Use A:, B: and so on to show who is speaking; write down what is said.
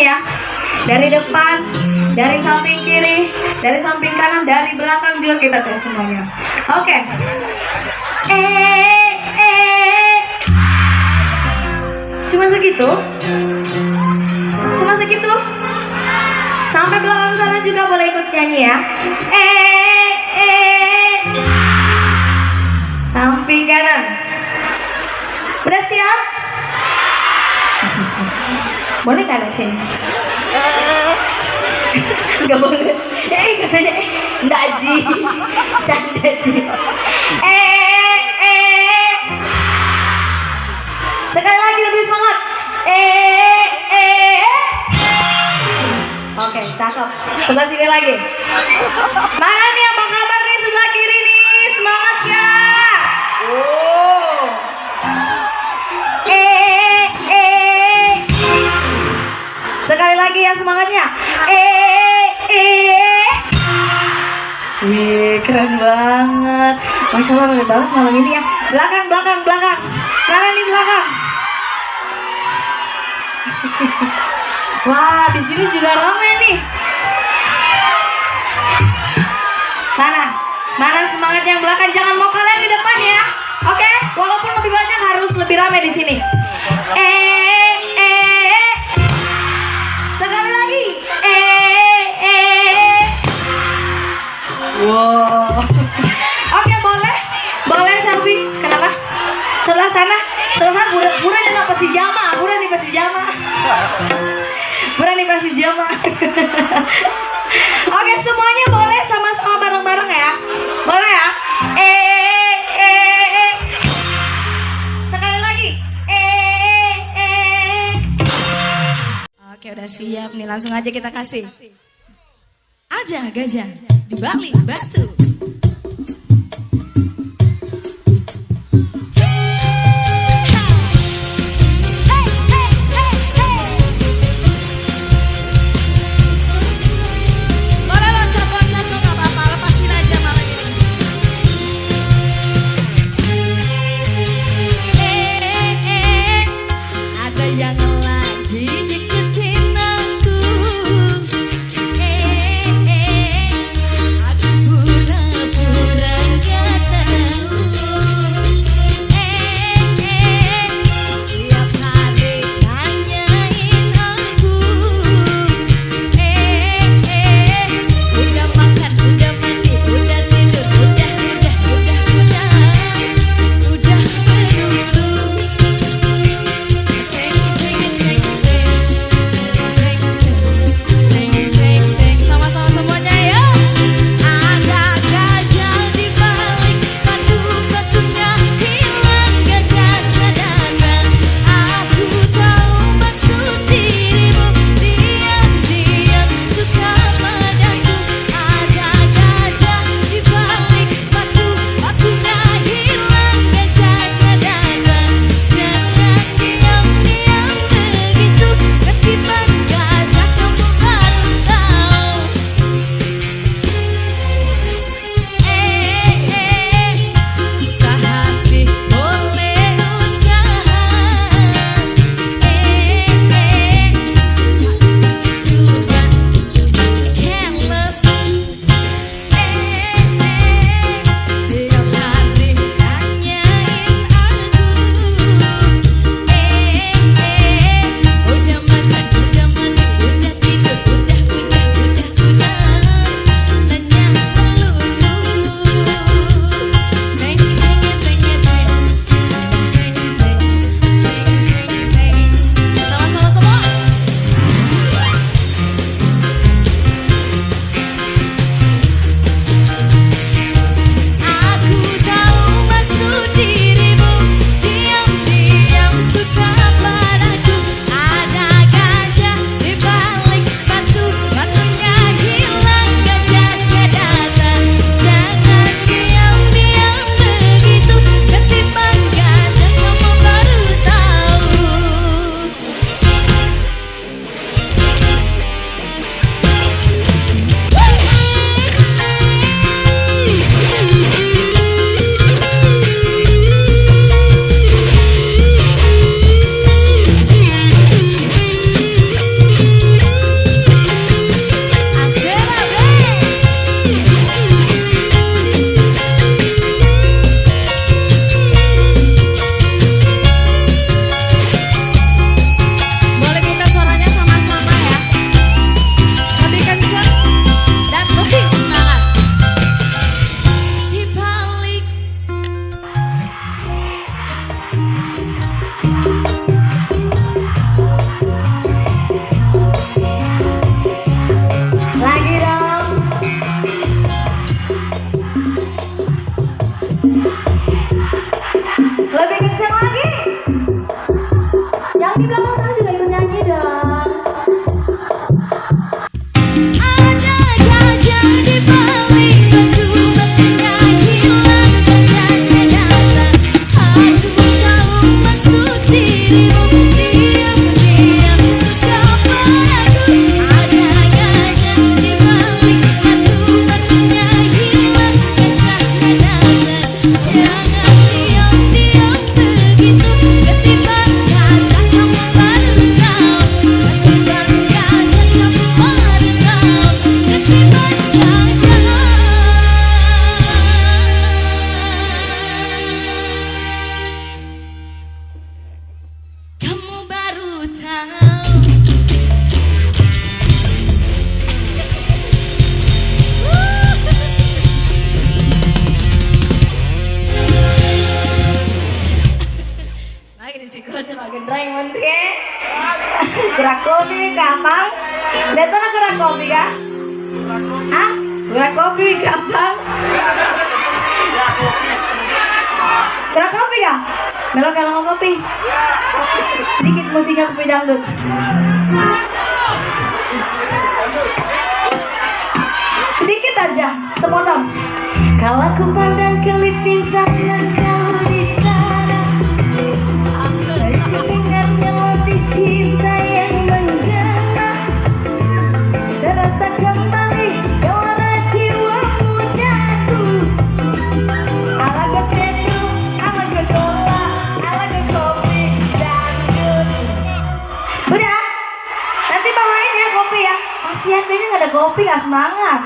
A: ya. Dari depan, dari samping kiri, dari samping kanan, dari belakang juga kita tes semuanya. Oke. Cuma segitu? Cuma segitu? Sampai belakang sana juga boleh ikut nyanyi ya. Samping kanan. Udah siap? Boleh kan dari sini? Gak boleh. Katanya enggak Ji. Canda Ji. Sekali lagi lebih semangat. Oke, cakep. Sebelah sini lagi. Mana nih, apa kabar nih sebelah kiri nih? Semangat ya. Sekali lagi ya semangatnya. Wih, keren banget. Masya Allah, rame banget malam ini ya. Belakang. Mana nih belakang? Wah, di sini juga ramai nih. Mana semangat yang belakang? Jangan mau kalian di depan ya. Oke? Walaupun lebih banyak harus lebih ramai di sini. Sekali lagi. Wow. Oke, boleh selfie. Kenapa? Sebelah sana pura dan pasti jama. Oke, semuanya boleh sama-sama bareng-bareng ya. Boleh ya? Sekali lagi. Oke, udah siap nih, langsung aja kita kasih. Ada gajah di balik batu.
B: Aku pura-pura
A: Ah, gula kopi gampang. Gula kopi ya? Melo kalau mau kopi. Sedikit musiknya kopi dangdut. Sedikit aja, sepotong. Kalau ku pandang kelip bintang dan kau di sana, saya dengar melodi cinta yang menggema, terasa kembali gelora jiwa mudaku. Alaga sedu, alaga cola, alaga kopi dangdut. Udah, nanti bawain ya kopi ya. Kasihan kayaknya nggak ada kopi, nggak semangat.